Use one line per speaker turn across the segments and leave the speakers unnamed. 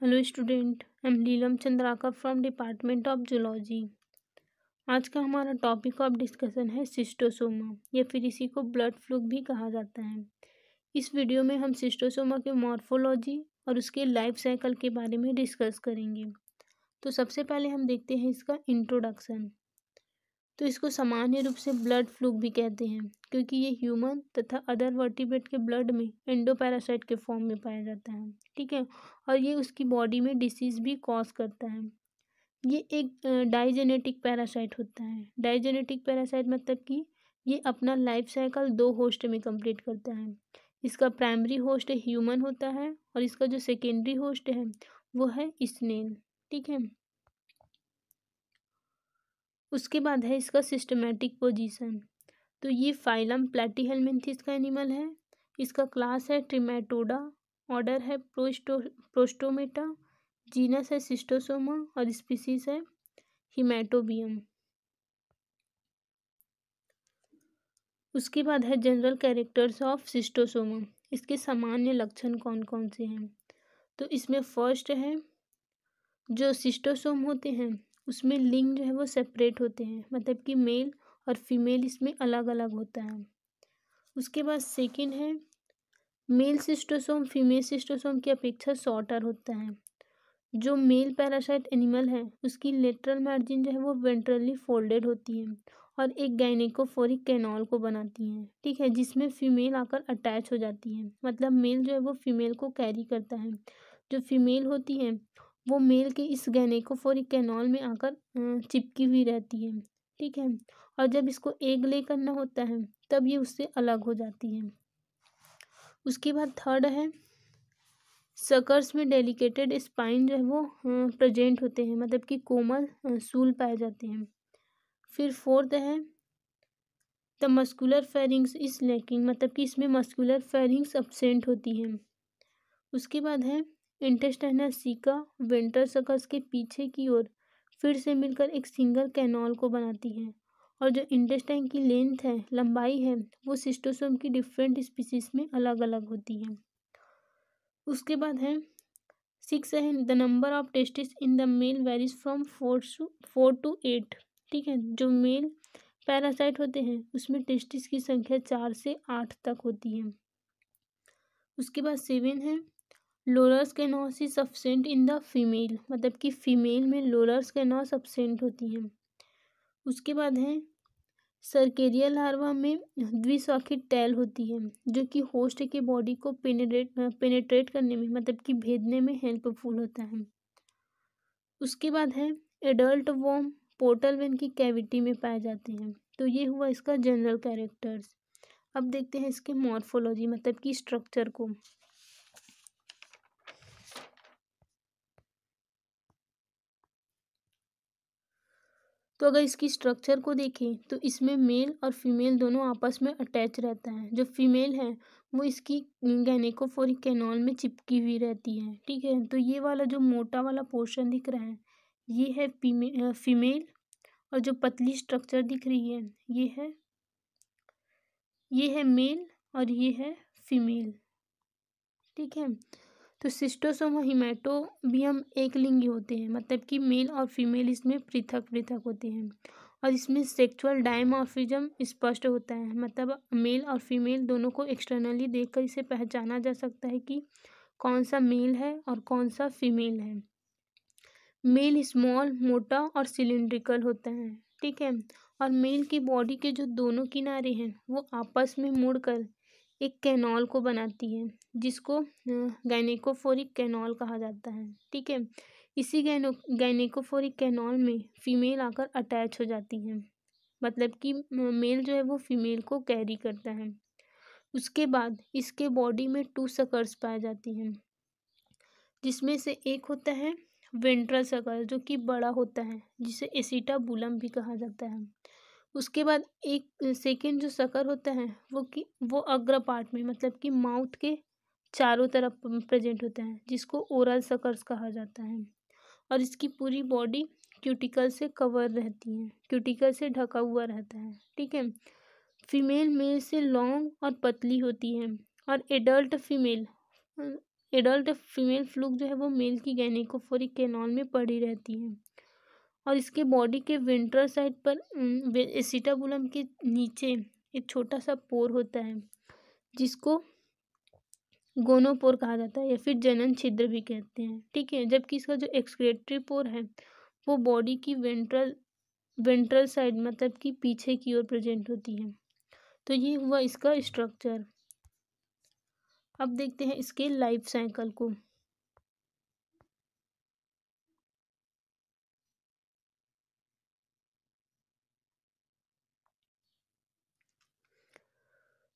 Hello student, I am Leelam Chandrakar from department of zoology. आज का हमारा टॉपिक ऑफ डिस्कशन है सिस्टोसोमा या फिर इसी को ब्लड फ्लूक भी कहा जाता है। इस वीडियो में हम सिस्टोसोमा के मॉर्फोलॉजी और उसके लाइफ साइकिल के बारे में डिस्कस करेंगे। तो सबसे पहले हम देखते हैं इसका इंट्रोडक्शन। तो इसको सामान्य रूप से ब्लड फ्लूक भी कहते हैं क्योंकि ये ह्यूमन तथा अदर वर्टिब्रेट के ब्लड में एंडोपैरासाइट के फॉर्म में पाया जाता है। ठीक है, और ये उसकी बॉडी में डिसीज भी कॉज करता है। ये एक डाइजेनेटिक पैरासाइट होता है। डाइजेनेटिक पैरासाइट मतलब कि ये अपना लाइफ साइकिल 2 होस्ट में कंप्लीट करता है। इसका प्राइमरी होस्ट ह्यूमन होता है और इसका जो सेकेंडरी होस्ट है वो है स्नेल। ठीक है, उसके बाद है इसका सिस्टमेटिक पोजीशन। तो ये फाइलम प्लैटीहेलमिन्थेस का एनिमल है। इसका क्लास है ट्रिमेटोडा, ऑर्डर है प्रोस्टोमेटा, जीनस है सिस्टोसोमा और स्पीसीज है हिमेटोबियम। उसके बाद है जनरल कैरेक्टर्स ऑफ सिस्टोसोमा। इसके सामान्य लक्षण कौन कौन से हैं? तो इसमें फर्स्ट है, जो सिस्टोसोम होते हैं उसमें लिंग जो है वो सेपरेट होते हैं, मतलब कि मेल और फीमेल इसमें अलग अलग होता है। उसके बाद सेकंड है, मेल सिस्टोसोम फीमेल सिस्टोसोम की अपेक्षा शॉर्टर होता है। जो मेल पैरासाइट एनिमल है उसकी लेटरल मार्जिन जो है वो वेंट्रली फोल्डेड होती है और एक गायनेकोफोरिक कैनाल को बनाती हैं। ठीक है, जिसमें फीमेल आकर अटैच हो जाती है, मतलब मेल जो है वो फीमेल को कैरी करता है। जो फीमेल होती है वो मेल के इस गायनेकोफोरिक कैनाल में आकर चिपकी हुई रहती है। ठीक है, और जब इसको एग ले करना होता है तब ये उससे अलग हो जाती है। उसके बाद थर्ड है, सकर्स में डेलिकेटेड स्पाइन जो है वो प्रेजेंट होते हैं, मतलब कि कोमल सूल पाए जाते हैं। फिर फोर्थ है, the muscular pharynx is lacking, मतलब कि इसमें मस्कुलर फेरिंग्स अब्सेंट होती हैं। उसके बाद है, इंटेस्टाइनल सीका वेंटर सकर्स के पीछे की ओर फिर से मिलकर एक सिंगल कैनाल को बनाती है और जो इंटेस्टाइन की लेंथ है, लंबाई है, वो सिस्टोसोम की डिफरेंट स्पीसीज में अलग अलग होती है। उसके बाद है 6 है, the number of testis in the male varies from 4 to 8। ठीक है, जो मेल पैरासाइट होते हैं उसमें टेस्टिस की संख्या 4 से 8 तक होती है। उसके बाद 7 है, Laurer's canal is absent in the female, मतलब कि फीमेल में लोरस कैनोस एब्सेंट होती है। उसके बाद है, सर्केरियल लार्वा में द्विशाखित टैल होती है जो कि होस्ट के बॉडी को पेनेट्रेट करने में, मतलब कि भेदने में हेल्पफुल होता है। उसके बाद है, एडल्ट वॉर्म पोर्टल वेन की कैविटी में पाए जाते हैं। तो ये हुआ इसका जनरल कैरेक्टर्स। अब देखते हैं इसके मॉर्फोलॉजी, मतलब कि स्ट्रक्चर को। तो अगर इसकी स्ट्रक्चर को देखें तो इसमें मेल और फीमेल दोनों आपस में अटैच रहता है। जो फीमेल है वो इसकी गायनेकोफोरिक कैनाल में चिपकी हुई रहती है। ठीक है, तो ये वाला जो मोटा वाला पोर्शन दिख रहा है ये है फीमेल और जो पतली स्ट्रक्चर दिख रही है ये है मेल और ये है फीमेल। ठीक है, तो सिस्टोसोमा हिमेटोबियम एक लिंगी होते हैं, मतलब कि मेल और फीमेल इसमें पृथक पृथक होते हैं और इसमें सेक्सुअल डायमॉर्फिज्म स्पष्ट होता है, मतलब मेल और फीमेल दोनों को एक्सटर्नली देखकर इसे पहचाना जा सकता है कि कौन सा मेल है और कौन सा फीमेल है। मेल स्मॉल, मोटा और सिलिंड्रिकल होता है। ठीक है, और मेल की बॉडी के जो दोनों किनारे हैं वो आपस में मुड़कर एक कैनाल को बनाती है जिसको गायनेकोफोरिक कैनाल कहा जाता है। ठीक है, इसी गायनेकोफोरिक कैनाल में फीमेल आकर अटैच हो जाती है, मतलब कि मेल जो है वो फीमेल को कैरी करता है। उसके बाद इसके बॉडी में 2 सकर्स पाए जाती हैं, जिसमें से एक होता है वेंट्रल सर्कल जो कि बड़ा होता है, जिसे एसिटाबुलम भी कहा जाता है। उसके बाद एक सेकेंड जो सर्कल होता है वो अग्र पार्ट में, मतलब कि माउथ के चारों तरफ प्रेजेंट होता है, जिसको ओरल सर्कल्स कहा जाता है। और इसकी पूरी बॉडी क्यूटिकल से कवर रहती है, क्यूटिकल से ढका हुआ रहता है। ठीक है, फीमेल मेल से लॉन्ग और पतली होती है और adult female adult female fluke जो है वो मेल की गैनिकोफोरिक कैनाल में पड़ी रहती है और इसके बॉडी के वेंट्रल साइड पर एसिटाबुलम के नीचे एक छोटा सा पोर होता है जिसको गोनोपोर कहा जाता है या फिर जनन छिद्र भी कहते हैं। ठीक है, जबकि इसका जो एक्सक्रेटरी पोर है वो बॉडी की वेंट्रल साइड मतलब कि पीछे की ओर प्रेजेंट होती है। तो ये हुआ इसका स्ट्रक्चर। अब देखते हैं इसके लाइफ साइकिल को।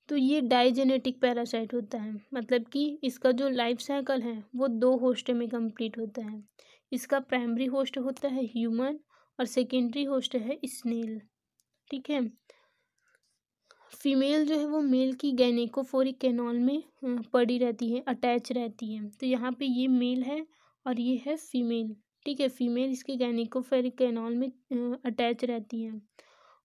तो ये डाइजेनेटिक पैरासाइट होता है, मतलब कि इसका जो लाइफ साइकिल है वो 2 होस्ट में कंप्लीट होता है। इसका प्राइमरी होस्ट होता है ह्यूमन और सेकेंडरी होस्ट है स्नेल। ठीक है, फीमेल जो है वो मेल की गैनिकोफोरिक कैनाल में पड़ी रहती है, अटैच रहती है। तो यहाँ पे ये मेल है और ये है फीमेल। ठीक है, फीमेल इसके गैनिकोफोरिक कैनाल में अटैच रहती है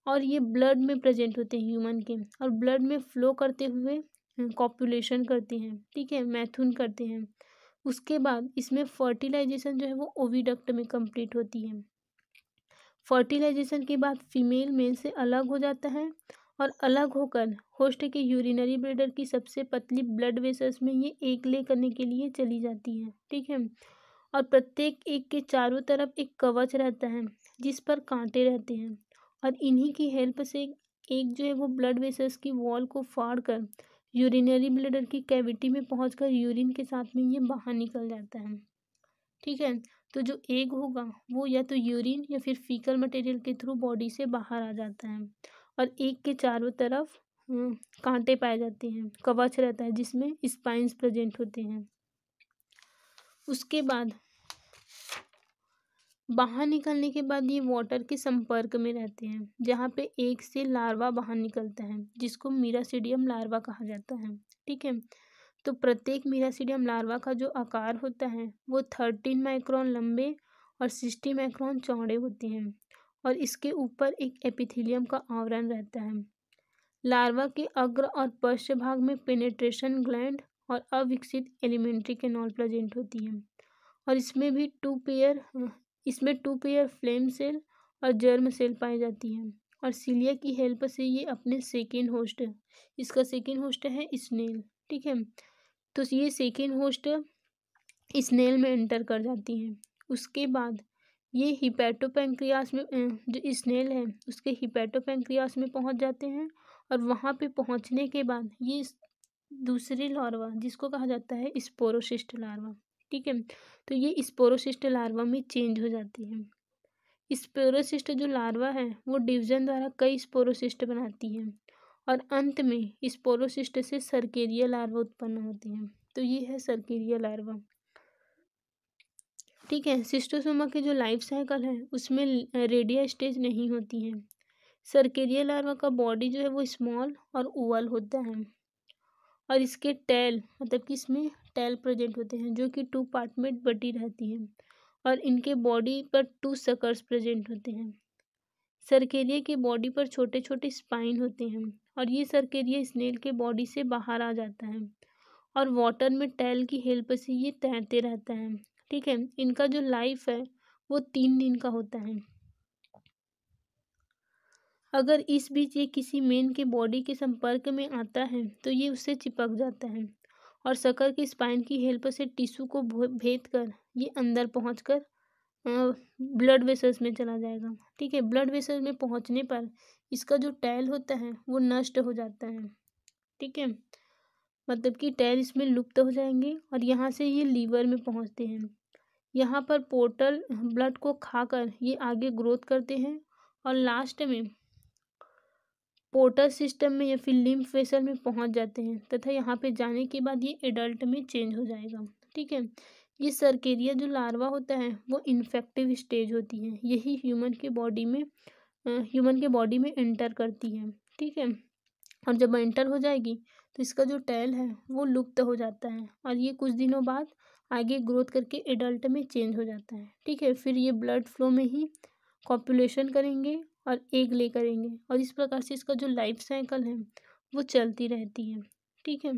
और ये ब्लड में प्रेजेंट होते हैं ह्यूमन के, और ब्लड में फ्लो करते हुए कॉपुलेशन करते हैं। ठीक है, मैथुन करते हैं। उसके बाद इसमें फर्टिलाइजेशन जो है वो ओविडक्ट में कंप्लीट होती है। फर्टिलाइजेशन के बाद फीमेल मेल से अलग हो जाता है और अलग होकर होस्ट के यूरिनरी ब्लैडर की सबसे पतली ब्लड वेसल्स में ये एग ले करने के लिए चली जाती है। ठीक है, और प्रत्येक एग के चारों तरफ एक कवच रहता है जिस पर कांटे रहते हैं और इन्हीं की हेल्प से एग जो है वो ब्लड वेसल्स की वॉल को फाड़ कर यूरिनरी ब्लैडर की कैविटी में पहुंचकर यूरिन के साथ में ये बाहर निकल जाता है। ठीक है, तो जो एग होगा वो या तो यूरिन या फिर फीकल मटेरियल के थ्रू बॉडी से बाहर आ जाता है और एग के चारों तरफ कांटे पाए जाते हैं, कवच रहता है जिसमें स्पाइंस प्रेजेंट होते हैं। उसके बाद बाहर निकलने के बाद ये वाटर के संपर्क में रहते हैं जहाँ पे एग से लार्वा बाहर निकलता है जिसको मीरासीडियम लार्वा कहा जाता है। ठीक है, तो प्रत्येक मीरासीडियम लार्वा का जो आकार होता है वो 13 माइक्रोन लंबे और 60 माइक्रोन चौड़े होते हैं और इसके ऊपर एक एपिथेलियम का आवरण रहता है। लार्वा के अग्र और पश्च भाग में पेनेट्रेशन ग्लैंड और अविकसित एलिमेंट्री कैनाल प्रेजेंट होती है और इसमें टू पेयर फ्लेम सेल और जर्म सेल पाई जाती हैं और सीलिया की हेल्प से ये अपने सेकेंड होस्ट, इसका सेकेंड होस्ट है स्नेल। ठीक है, तो ये सेकेंड होस्ट स्नेल में एंटर कर जाती हैं। उसके बाद ये हिपैटोपैंक्रियास में जो स्नेल है उसके हिपैटोपैंक्रियास में पहुंच जाते हैं और वहां पे पहुंचने के बाद ये दूसरी लार्वा जिसको कहा जाता है स्पोरोसिस्ट लार्वा। ठीक है, तो ये स्पोरोसिस्ट लार्वा में चेंज हो जाती है। स्पोरोसिस्ट जो लार्वा है वो डिवीजन द्वारा कई स्पोरोसिस्ट बनाती है और अंत में स्पोरोसिस्ट से सर्केरिया लार्वा उत्पन्न होते हैं। तो ये है सर्केरिया लार्वा। ठीक है, सिस्टोसोमा के जो लाइफ साइकिल है उसमें रेडिया स्टेज नहीं होती है। सर्केरिया लार्वा का बॉडी जो है वो स्मॉल और ओवल होता है और इसके टेल मतलब कि इसमें टेल प्रेजेंट होते हैं जो कि 2 पार्ट में बटी रहती है और इनके बॉडी पर 2 सकर्स प्रेजेंट होते हैं। सर्केरिया के बॉडी पर छोटे छोटे स्पाइन होते हैं और ये सर्केरिया स्नेल के बॉडी से बाहर आ जाता है और वाटर में टेल की हेल्प से ये तैरते रहता है। ठीक है, इनका जो लाइफ है वो 3 दिन का होता है। अगर इस बीच ये किसी मेन के बॉडी के संपर्क में आता है तो ये उससे चिपक जाता है और सकर के स्पाइन की हेल्प से टिश्यू को भेद कर ये अंदर पहुंचकर ब्लड वेसल्स में चला जाएगा। ठीक है, ब्लड वेसल्स में पहुंचने पर इसका जो टैल होता है वो नष्ट हो जाता है। ठीक है, मतलब कि टैल इसमें लुप्त हो जाएंगे और यहाँ से ये लीवर में पहुँचते हैं। यहाँ पर पोर्टल ब्लड को खाकर ये आगे ग्रोथ करते हैं और लास्ट में पोर्टल सिस्टम में या फिर लिम्फ वेसल में पहुंच जाते हैं तथा यहाँ पे जाने के बाद ये एडल्ट में चेंज हो जाएगा। ठीक है, ये सर्केरिया जो लार्वा होता है वो इन्फेक्टिव स्टेज होती है, यही ह्यूमन के बॉडी में एंटर करती है। ठीक है, और जब एंटर हो जाएगी तो इसका जो टैल है वो लुप्त हो जाता है और ये कुछ दिनों बाद आगे ग्रोथ करके एडल्ट में चेंज हो जाता है। ठीक है, फिर ये ब्लड फ्लो में ही कॉपुलेशन करेंगे और एग ले करेंगे और इस प्रकार से इसका जो लाइफ साइकिल है वो चलती रहती है। ठीक है।